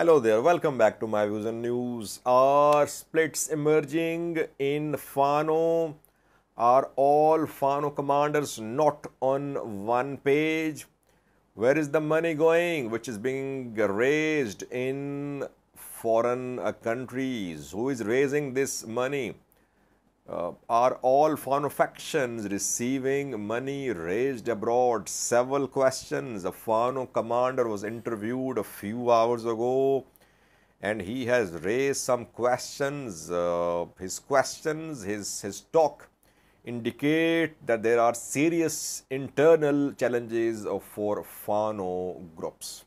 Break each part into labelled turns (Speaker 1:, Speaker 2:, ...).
Speaker 1: Hello there, welcome back to my views and news. Are splits emerging in Fano? Are all Fano commanders not on one page? Where is the money going which is being raised in foreign countries? Who is raising this money? Are all Fano factions receiving money raised abroad? Several questions. A Fano commander was interviewed a few hours ago and he has raised some questions. His talk indicate that there are serious internal challenges for Fano groups.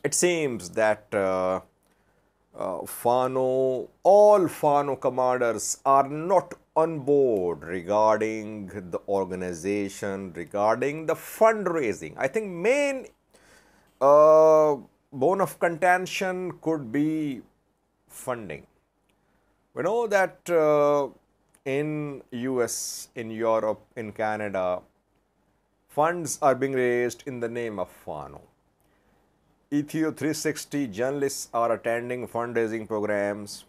Speaker 1: It seems that all Fano commanders are not on board regarding the organization, regarding the fundraising. I think main bone of contention could be funding. We know that in US, in Europe, in Canada, funds are being raised in the name of Fano. Ethiopia 360 journalists are attending fundraising programs.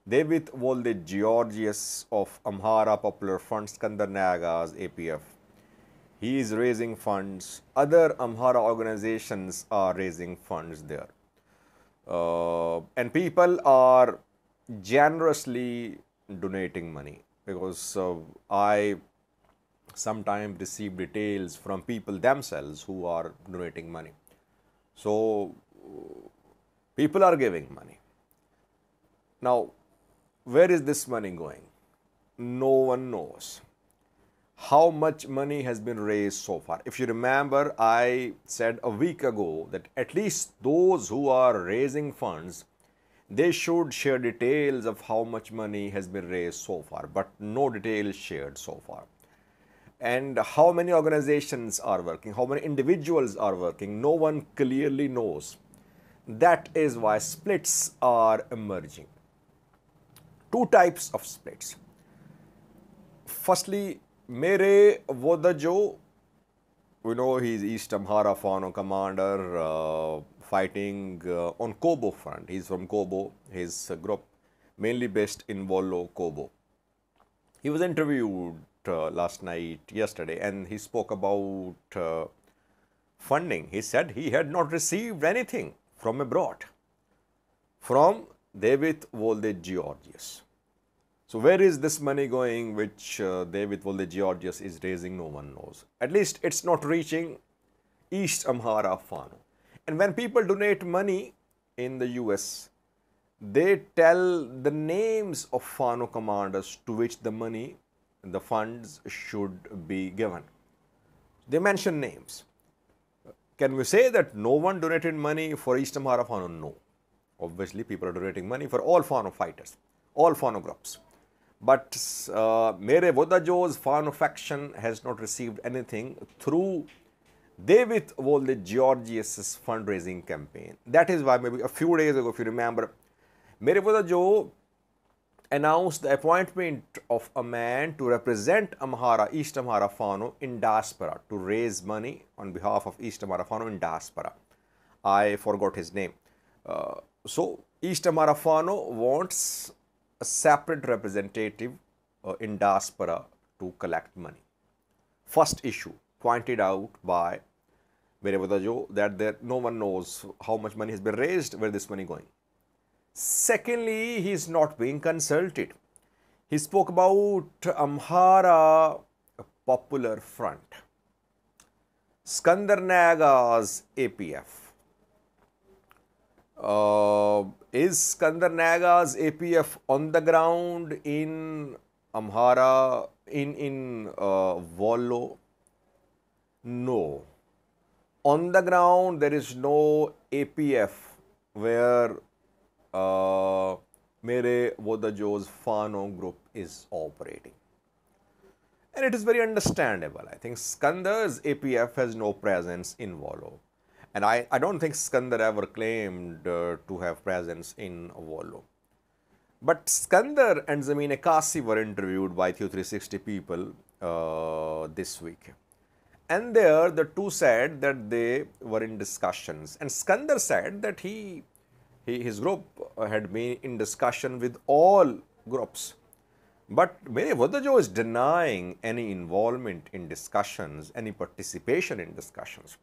Speaker 1: David Wolde Georgius of Amhara Popular Front Skandarnaga's APF. He is raising funds. Other Amhara organizations are raising funds there. And people are generously donating money because I sometimes receive details from people themselves who are donating money. So, people are giving money. Now, where is this money going? No one knows how much money has been raised so far. If you remember, I said a week ago that at least those who are raising funds, they should share details of how much money has been raised so far, but no details shared so far. And how many organizations are working, how many individuals are working, no one clearly knows. That is why splits are emerging. Two types of splits. Firstly, Mere Wodajo, we know he's East Amhara Fano commander fighting on Kobo front. He's from Kobo, his group mainly based in Wollo, Kobo. He was interviewed yesterday, and he spoke about funding. He said he had not received anything from abroad, from David Wolde Georgius. So where is this money going which David Wolde Georgius is raising? No one knows. At least it's not reaching East Amhara Fano. And when people donate money in the US, they tell the names of Fano commanders to which the funds should be given. They mention names. Can we say that no one donated money for East Amhara Fano? No. Obviously, people are donating money for all Fano fighters, all Fano groups. But Mere Vodajo's Fano faction has not received anything through David Wolde Georgius' fundraising campaign. That is why maybe a few days ago, if you remember, Mere Vodajo announced the appointment of a man to represent East Amhara Fano in diaspora, to raise money on behalf of East Amhara Fano in diaspora. I forgot his name. So, East Amhara Fano wants a separate representative in diaspora to collect money. First issue pointed out by Mere Vodajo that no one knows how much money has been raised, where this money going. Secondly, he is not being consulted. He spoke about Amhara Popular Front, Skandarnaga's APF. Is Skandarnaga's APF on the ground in Amhara, in Wollo? No. On the ground, there is no APF where Mere Vodajo's Fano group is operating. And it is very understandable. I think Skandar's APF has no presence in Wollo. And I don't think Skandar ever claimed to have presence in Wollo. But Skandar and Zameen Akasi were interviewed by Ethiopia 360 people this week. And there the two said that they were in discussions. And Skandar said that his group had been in discussion with all groups. But Mere Vadajo is denying any involvement in discussions, any participation in discussions.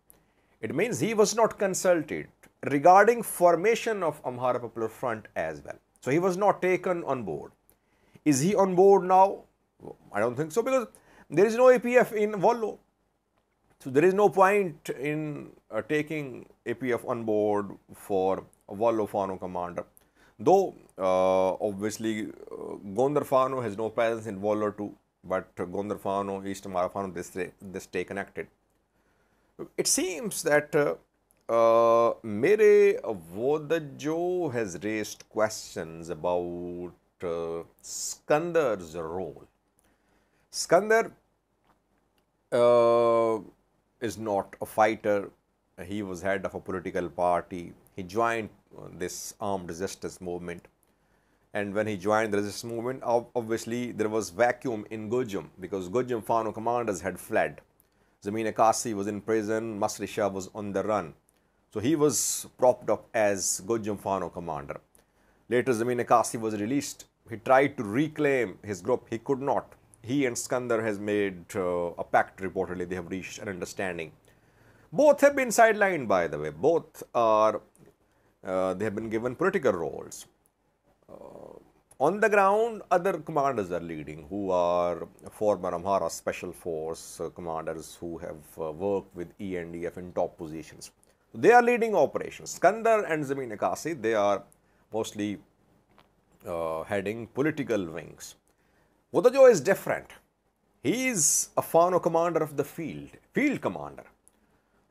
Speaker 1: It means he was not consulted regarding formation of Amhara Popular Front as well. So he was not taken on board. Is he on board now? I don't think so, because there is no APF in Wollo. So there is no point in taking APF on board for Wollo Fano commander. Though obviously Gondar Fano has no presence in Wollo too, but Gondar Fano, East Amhara Fano, they stay connected. It seems that Mere Vodajo has raised questions about Skandar's role. Skandar is not a fighter. He was head of a political party. He joined this armed resistance movement. And when he joined the resistance movement, obviously there was vacuum in Gujum, because Gujum Fano commanders had fled. Zameen Akasi was in prison, Masri Shah was on the run. So he was propped up as Gujum Fano commander. Later Zameen Akasi was released. He tried to reclaim his group. He could not. He and Skandar has made a pact, reportedly. They have reached an understanding. Both have been sidelined, by the way. Both are, they have been given political roles. On the ground, other commanders are leading, who are former Amhara Special Force commanders who have worked with ENDF in top positions. They are leading operations. Skandar and Zameen Akasi, they are mostly heading political wings. Vodajo is different. He is a Fano commander of the field commander.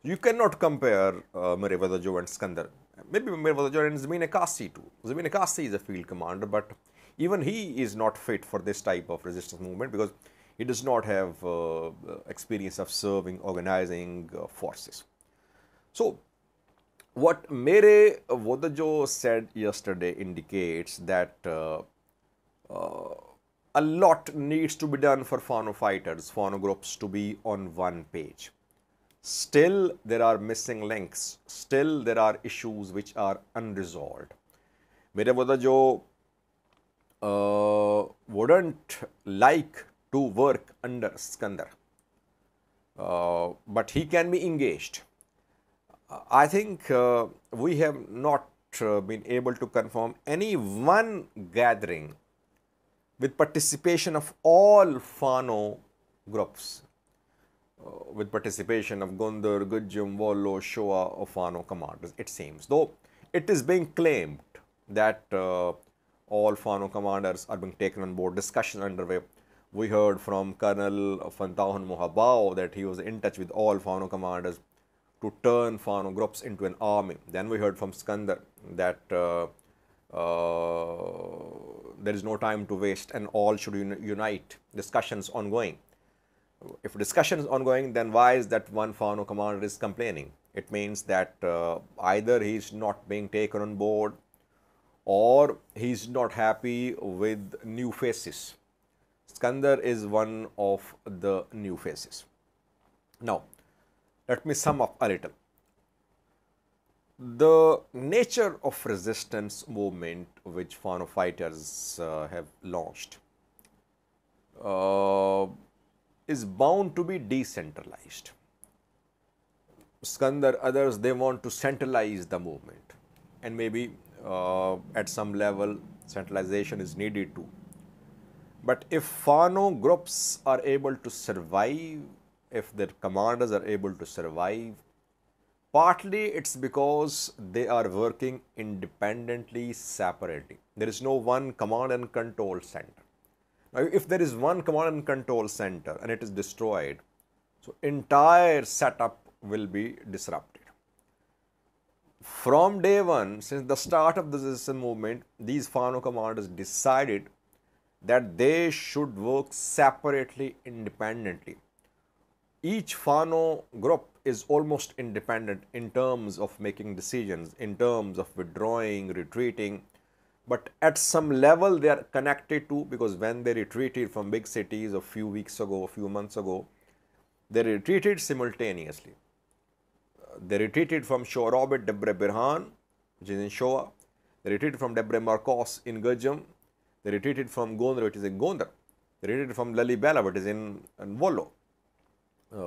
Speaker 1: You cannot compare Mere Vodajo and Skandar. Maybe Mere Vodajo and Zameen Akasi too. Zameen Akasi is a field commander, but even he is not fit for this type of resistance movement, because he does not have experience of serving, organizing forces. So, what Mere Vodajo said yesterday indicates that a lot needs to be done for Fano fighters, Fano groups to be on one page. Still, there are missing links. Still, there are issues which are unresolved. Mere Vodajo wouldn't like to work under Skandar, but he can be engaged. I think we have not been able to confirm any one gathering with participation of all Fano groups, with participation of Gondar, Gujum, Wollo, Shoa or Fano commanders, it seems. Though it is being claimed that all Fano commanders are being taken on board, discussions underway. We heard from Colonel Fantahun Mohabao that he was in touch with all Fano commanders to turn Fano groups into an army. Then we heard from Skandar that there is no time to waste and all should unite. Discussions ongoing. If discussion is ongoing, then why is that one Fano commander is complaining? It means that either he is not being taken on board, or he is not happy with new faces. Skandar is one of the new faces. Now, let me sum up a little. The nature of resistance movement which Fano fighters have launched is bound to be decentralized. Skandar, others, they want to centralize the movement, and maybe at some level centralization is needed too. But if Fano groups are able to survive, if their commanders are able to survive, partly it's because they are working independently, separately. There is no one command and control center. Now, if there is one command and control center and it is destroyed, so entire setup will be disrupted. From day one, since the start of the resistance movement, these Fano commanders decided that they should work separately, independently. Each Fano group is almost independent in terms of making decisions, in terms of withdrawing, retreating. But at some level they are connected to, because when they retreated from big cities a few weeks ago, a few months ago, They retreated simultaneously. They retreated from Shoa Orbit, Debre Birhan, which is in Shoa. They retreated from Debre Marcos in Gajam. They retreated from Gondar, which is in Gondar. They retreated from Lalibela, which is in Volo,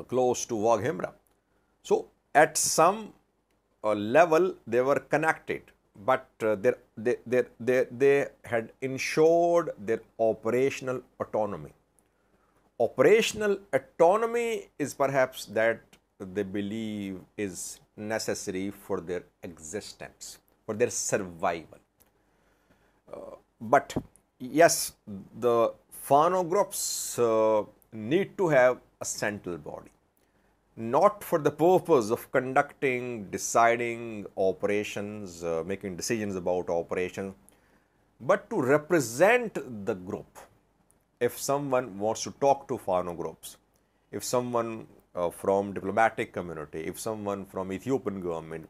Speaker 1: close to Waghemra. So, at some level, they were connected, but they had ensured their operational autonomy. Operational autonomy is perhaps that they believe is necessary for their existence, for their survival. But yes, the Fano groups need to have a central body, not for the purpose of conducting, deciding operations, making decisions about operations, but to represent the group. If someone wants to talk to Fano groups, if someone from diplomatic community, if someone from Ethiopian government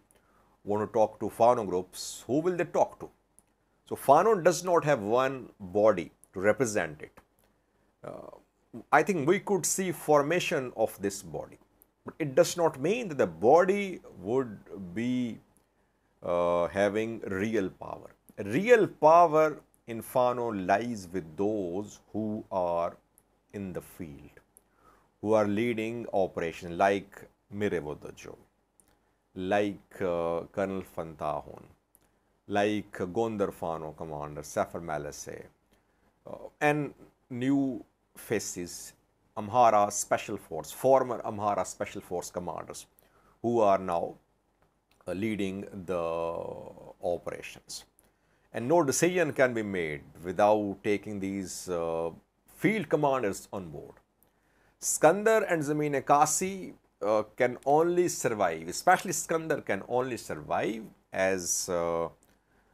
Speaker 1: want to talk to Fano groups, who will they talk to? So Fano does not have one body to represent it. I think we could see formation of this body, but it does not mean that the body would be having real power. Real power in Fano lies with those who are in the field, who are leading operations like Mirevodajo, like Colonel Fantahon, like Gondar Fano commander Safar Malase, and new faces, Amhara Special Force, former Amhara Special Force commanders who are now leading the operations. And no decision can be made without taking these field commanders on board. Skandar and Zameen Kasi can only survive, especially Skandar can only survive as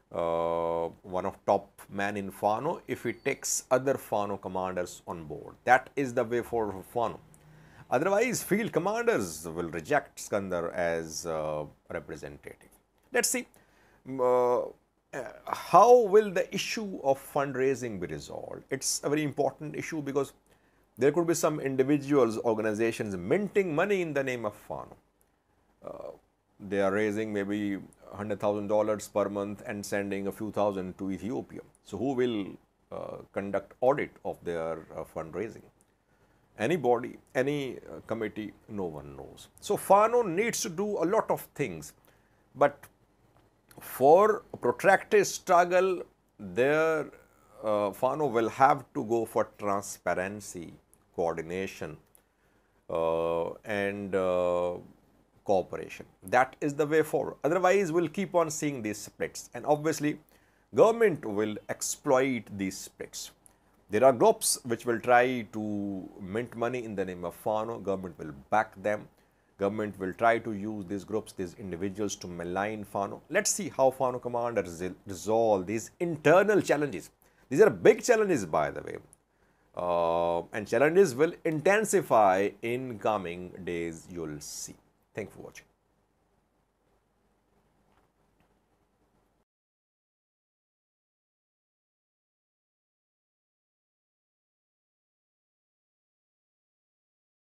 Speaker 1: one of top men in Fano if he takes other Fano commanders on board. That is the way forward for Fano. Otherwise, field commanders will reject Skandar as representative. Let's see how will the issue of fundraising be resolved. It's a very important issue because there could be some individuals, organizations minting money in the name of Fano. They are raising maybe $100,000 per month and sending a few thousand to Ethiopia. So who will conduct audit of their fundraising? Anybody, any committee, no one knows. So Fano needs to do a lot of things, but for a protracted struggle, there Fano will have to go for transparency, coordination, and cooperation. That is the way forward. Otherwise, we'll keep on seeing these splits, and obviously, government will exploit these splits. There are groups which will try to mint money in the name of Fano. Government will back them. Government will try to use these groups, these individuals to malign Fano. Let's see how Fano commanders resolve these internal challenges. These are big challenges, by the way. And challenges will intensify in coming days, you'll see. Thank you for watching.